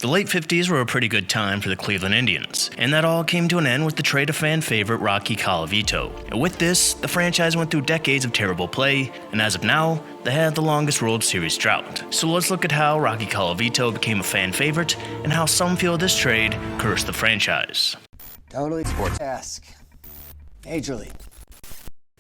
The late 50s were a pretty good time for the Cleveland Indians, and that all came to an end with the trade of fan favorite Rocky Colavito. And with this, the franchise went through decades of terrible play, and as of now, they had the longest World Series drought. So let's look at how Rocky Colavito became a fan favorite, and how some feel this trade cursed the franchise. Totally sports-esque. Major League.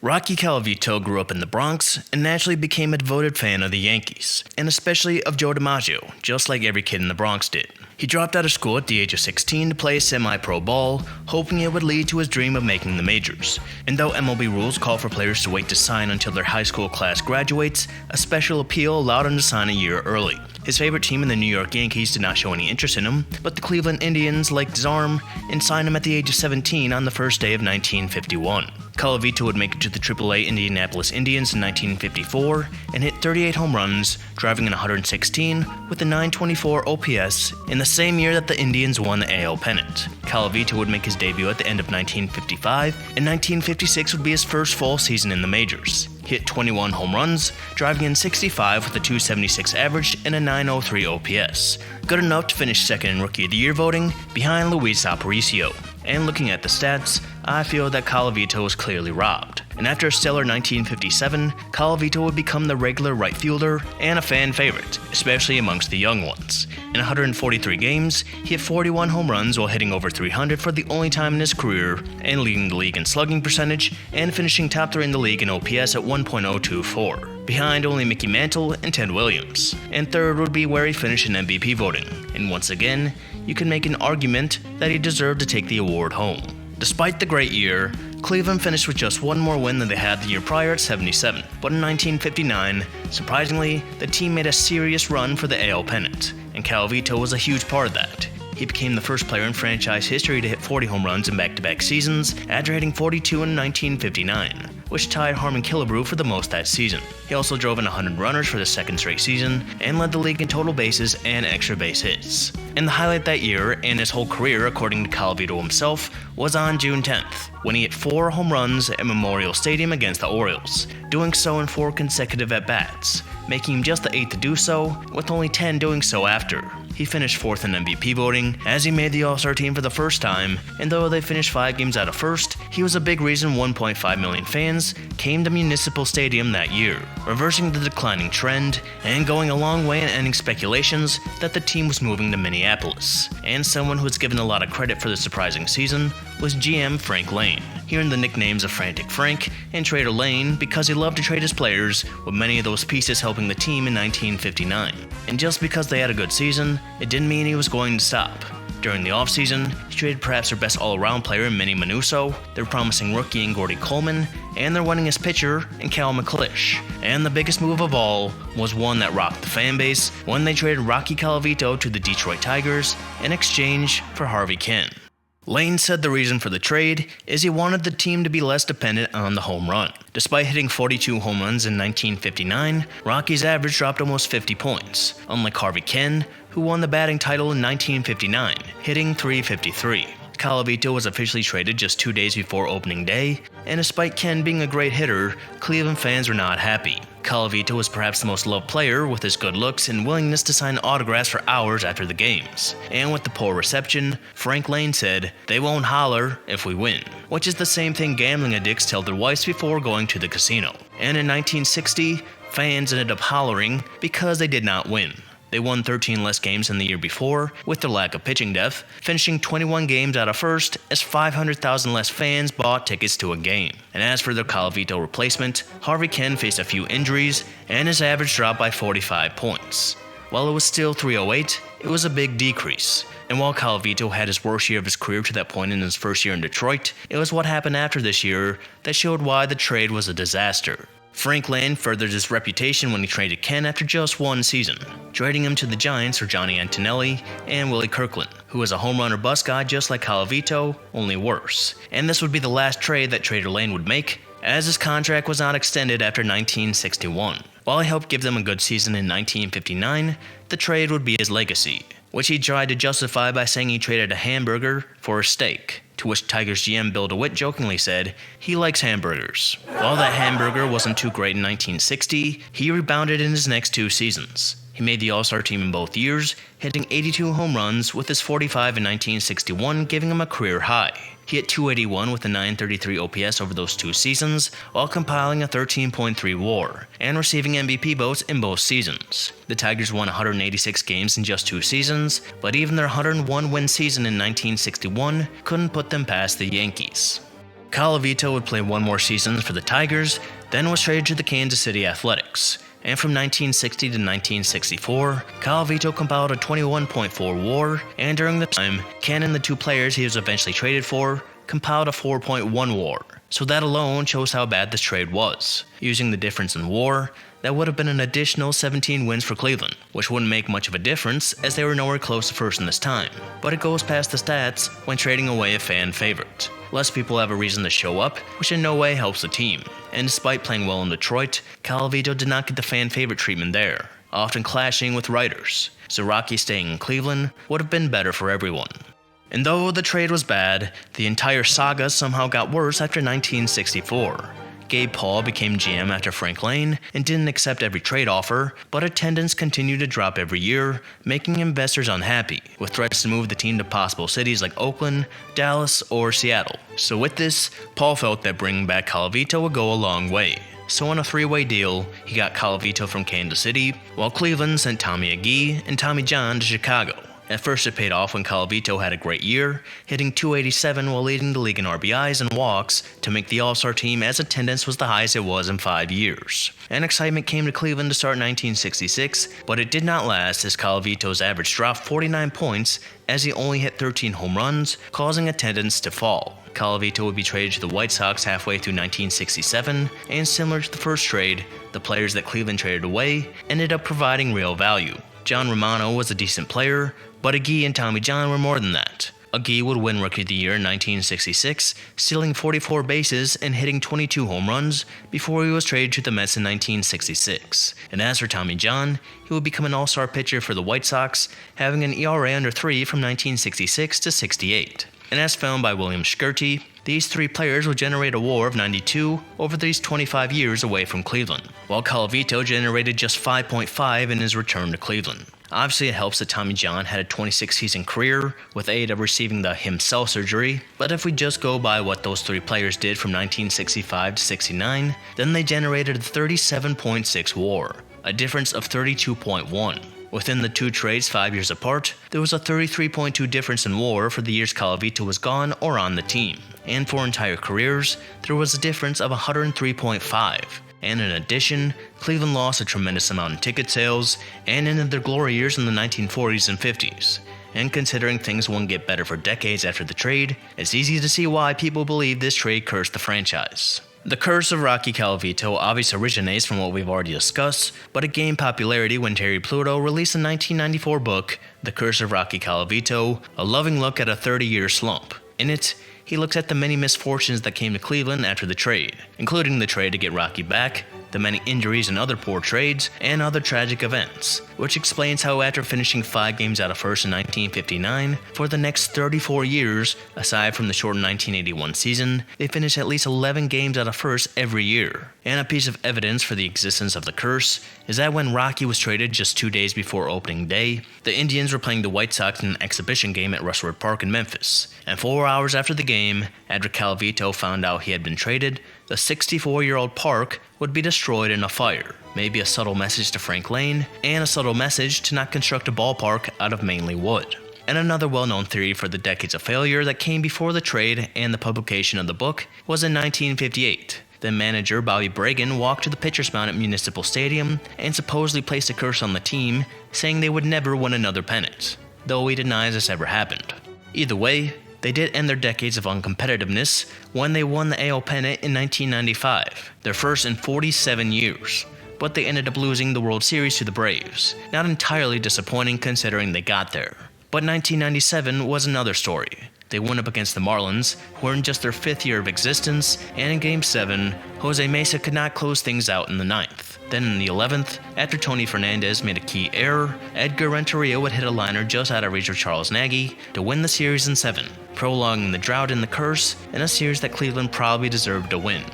Rocky Colavito grew up in the Bronx and naturally became a devoted fan of the Yankees, and especially of Joe DiMaggio, just like every kid in the Bronx did. He dropped out of school at the age of 16 to play semi-pro ball, hoping it would lead to his dream of making the majors. And though MLB rules call for players to wait to sign until their high school class graduates, a special appeal allowed him to sign a year early. His favorite team in the New York Yankees did not show any interest in him, but the Cleveland Indians liked his arm and signed him at the age of 17 on the first day of 1951. Colavito would make it to the AAA Indianapolis Indians in 1954 and hit 38 home runs, driving in 116 with a .924 OPS in the same year that the Indians won the AL pennant. Colavito would make his debut at the end of 1955, and 1956 would be his first full season in the majors. He hit 21 home runs, driving in 65 with a .276 average and a .903 OPS, good enough to finish second in Rookie of the Year voting behind Luis Aparicio. And looking at the stats, I feel that Colavito was clearly robbed. And after a stellar 1957, Colavito would become the regular right fielder and a fan favorite, especially amongst the young ones. In 143 games, he hit 41 home runs while hitting over 300 for the only time in his career, and leading the league in slugging percentage, and finishing top 3 in the league in OPS at 1.024, behind only Mickey Mantle and Ted Williams. And third would be where he finished in MVP voting. And once again, you can make an argument that he deserved to take the award home. Despite the great year, Cleveland finished with just one more win than they had the year prior at 77, but in 1959, surprisingly, the team made a serious run for the AL pennant, and Colavito was a huge part of that. He became the first player in franchise history to hit 40 home runs in back-to-back seasons, after hitting 42 in 1959, which tied Harmon Killebrew for the most that season. He also drove in 100 runners for the second straight season, and led the league in total bases and extra base hits. And the highlight that year, and his whole career according to Colavito himself, was on June 10th, when he hit 4 home runs at Memorial Stadium against the Orioles, doing so in 4 consecutive at-bats, making him just the 8th to do so, with only 10 doing so after. He finished 4th in MVP voting, as he made the All-Star team for the first time, and though they finished 5 games out of first, he was a big reason 1.5 million fans came to Municipal Stadium that year, reversing the declining trend, and going a long way in ending speculations that the team was moving to Minneapolis. And someone who was given a lot of credit for the surprising season was GM Frank Lane, hearing the nicknames of Frantic Frank and Trader Lane because he loved to trade his players, with many of those pieces helping the team in 1959. And just because they had a good season, it didn't mean he was going to stop. During the offseason, he traded perhaps their best all-around player in Manny Manuso, their promising rookie in Gordy Coleman, and their winningest pitcher in Cal McClish. And the biggest move of all was one that rocked the fanbase when they traded Rocky Colavito to the Detroit Tigers in exchange for Harvey Keunn. Lane said the reason for the trade is he wanted the team to be less dependent on the home run. Despite hitting 42 home runs in 1959, Rocky's average dropped almost 50 points, unlike Harvey Keunn, who won the batting title in 1959, hitting .353. Colavito was officially traded just 2 days before opening day, and despite Keunn being a great hitter, Cleveland fans were not happy. Colavito was perhaps the most loved player with his good looks and willingness to sign autographs for hours after the games. And with the poor reception, Frank Lane said, "They won't holler if we win," which is the same thing gambling addicts tell their wives before going to the casino. And in 1960, fans ended up hollering because they did not win. They won 13 less games than the year before, with their lack of pitching depth, finishing 21 games out of first as 500,000 less fans bought tickets to a game. And as for their Colavito replacement, Harvey Keunn faced a few injuries, and his average dropped by 45 points. While it was still .308, it was a big decrease. And while Colavito had his worst year of his career to that point in his first year in Detroit, it was what happened after this year that showed why the trade was a disaster. Frank Lane furthered his reputation when he traded Keunn after just 1 season, trading him to the Giants for Johnny Antonelli and Willie Kirkland, who was a home run or bust guy just like Colavito, only worse. And this would be the last trade that Trader Lane would make, as his contract was not extended after 1961. While he helped give them a good season in 1959, the trade would be his legacy, which he tried to justify by saying he traded a hamburger for a steak. To which Tigers GM Bill DeWitt jokingly said he likes hamburgers. While that hamburger wasn't too great in 1960, he rebounded in his next 2 seasons, He made the All-Star team in both years, hitting 82 home runs with his 45 in 1961 giving him a career high. He hit .281 with a .933 OPS over those 2 seasons, while compiling a 13.3 WAR, and receiving MVP votes in both seasons. The Tigers won 186 games in just 2 seasons, but even their 101-win season in 1961 couldn't put them past the Yankees. Colavito would play 1 more season for the Tigers, then was traded to the Kansas City Athletics. And from 1960 to 1964, Colavito compiled a 21.4 WAR, and during the time, Keunn and the 2 players he was eventually traded for compiled a 4.1 WAR. So that alone shows how bad this trade was. Using the difference in WAR, that would have been an additional 17 wins for Cleveland, which wouldn't make much of a difference as they were nowhere close to first in this time. But it goes past the stats when trading away a fan favorite. Less people have a reason to show up, which in no way helps the team. And despite playing well in Detroit, Colavito did not get the fan favorite treatment there, often clashing with writers. So Rocky staying in Cleveland would have been better for everyone. And though the trade was bad, the entire saga somehow got worse after 1964. Gabe Paul became GM after Frank Lane and didn't accept every trade offer, but attendance continued to drop every year, making investors unhappy, with threats to move the team to possible cities like Oakland, Dallas, or Seattle. So with this, Paul felt that bringing back Colavito would go a long way. So on a 3-way deal, he got Colavito from Kansas City, while Cleveland sent Tommy Agee and Tommy John to Chicago. At first it paid off when Colavito had a great year, hitting .287 while leading the league in RBIs and walks to make the All-Star team as attendance was the highest it was in 5 years. And excitement came to Cleveland to start 1966, but it did not last as Colavito's average dropped 49 points as he only hit 13 home runs, causing attendance to fall. Colavito would be traded to the White Sox halfway through 1967, and similar to the first trade, the players that Cleveland traded away ended up providing real value. John Romano was a decent player, but Agee and Tommy John were more than that. Agee would win Rookie of the Year in 1966, stealing 44 bases and hitting 22 home runs before he was traded to the Mets in 1966. And as for Tommy John, he would become an all-star pitcher for the White Sox, having an ERA under 3 from 1966 to 68. And as found by William Shkurty, these 3 players would generate a WAR of 92 over these 25 years away from Cleveland, while Colavito generated just 5.5 in his return to Cleveland. Obviously, it helps that Tommy John had a 26-season career with aid of receiving the himself surgery, but if we just go by what those 3 players did from 1965 to 69, then they generated a 37.6 WAR, a difference of 32.1. Within the 2 trades 5 years apart, there was a 33.2 difference in WAR for the years Colavito was gone or on the team, and for entire careers, there was a difference of 103.5. And in addition, Cleveland lost a tremendous amount in ticket sales and ended their glory years in the 1940s and 50s. And considering things wouldn't get better for decades after the trade, it's easy to see why people believe this trade cursed the franchise. The curse of Rocky Colavito obviously originates from what we've already discussed, but it gained popularity when Terry Pluto released the 1994 book, The Curse of Rocky Colavito, a loving look at a 30-year slump. In it, he looks at the many misfortunes that came to Cleveland after the trade, including the trade to get Rocky back, the many injuries and other poor trades, and other tragic events, which explains how after finishing 5 games out of first in 1959, for the next 34 years, aside from the shortened 1981 season, they finished at least 11 games out of first every year. And a piece of evidence for the existence of the curse is that when Rocky was traded just 2 days before opening day, the Indians were playing the White Sox in an exhibition game at Russword Park in Memphis, and 4 hours after the game, after Colavito found out he had been traded, the 64-year-old park would be destroyed in a fire. Maybe a subtle message to Frank Lane, and a subtle message to not construct a ballpark out of mainly wood. And another well-known theory for the decades of failure that came before the trade and the publication of the book was in 1958. Then manager Bobby Bragan walked to the pitcher's mound at Municipal Stadium and supposedly placed a curse on the team, saying they would never win another pennant, though he denies this ever happened. Either way, they did end their decades of uncompetitiveness when they won the AL pennant in 1995, their first in 47 years. But they ended up losing the World Series to the Braves, not entirely disappointing considering they got there. But 1997 was another story. They went up against the Marlins, who were in just their 5th year of existence, and in Game 7, Jose Mesa could not close things out in the 9th. Then in the 11th, after Tony Fernandez made a key error, Edgar Renteria would hit a liner just out of reach of Charles Nagy to win the series in 7, prolonging the drought and the curse in a series that Cleveland probably deserved to win.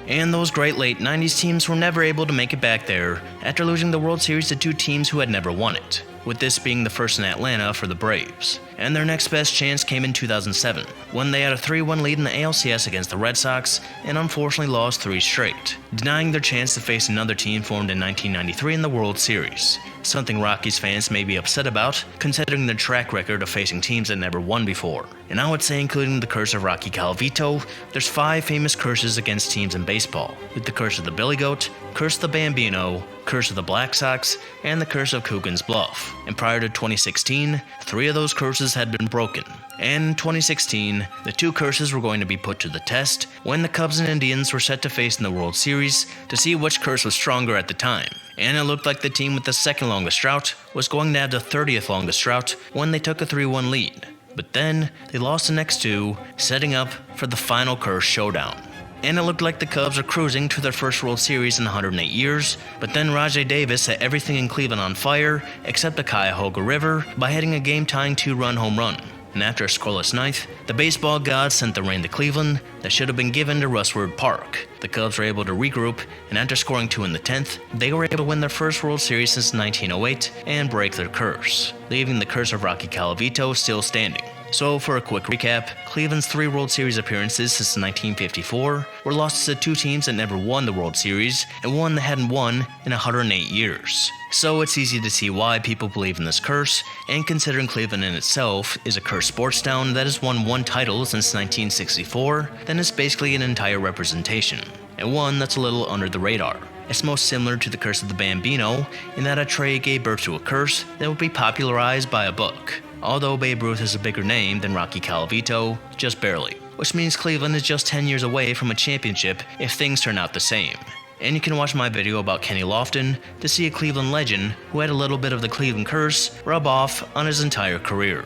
And those great late 90s teams were never able to make it back there after losing the World Series to two teams who had never won it, with this being the first in Atlanta for the Braves. And their next best chance came in 2007, when they had a 3-1 lead in the ALCS against the Red Sox and unfortunately lost 3 straight, denying their chance to face another team formed in 1993 in the World Series. Something Rockies fans may be upset about, considering their track record of facing teams that never won before. And I would say, including the curse of Rocky Colavito, there's 5 famous curses against teams in baseball, with the curse of the Billy Goat, curse of the Bambino, curse of the Black Sox, and the curse of Coogan's Bluff. And prior to 2016, 3 of those curses had been broken. And in 2016, the 2 curses were going to be put to the test when the Cubs and Indians were set to face in the World Series to see which curse was stronger at the time. And it looked like the team with the second longest drought was going to have the 30th longest drought when they took a 3-1 lead. But then, they lost the next 2, setting up for the final curse showdown. And it looked like the Cubs are cruising to their first World Series in 108 years, but then Rajai Davis set everything in Cleveland on fire except the Cuyahoga River by hitting a game-tying 2-run home run. And after a scoreless ninth, the baseball gods sent the rain to Cleveland that should have been given to Russword Park. The Cubs were able to regroup, and after scoring 2 in the 10th, they were able to win their first World Series since 1908 and break their curse, leaving the curse of Rocky Colavito still standing. So for a quick recap, Cleveland's 3 World Series appearances since 1954 were losses to 2 teams that never won the World Series and one that hadn't won in 108 years. So it's easy to see why people believe in this curse, and considering Cleveland in itself is a cursed sports town that has won 1 title since 1964, then it's basically an entire representation, and one that's a little under the radar. It's most similar to the curse of the Bambino in that a trade gave birth to a curse that would be popularized by a book. Although Babe Ruth is a bigger name than Rocky Colavito, just barely. Which means Cleveland is just 10 years away from a championship if things turn out the same. And you can watch my video about Kenny Lofton to see a Cleveland legend who had a little bit of the Cleveland curse rub off on his entire career.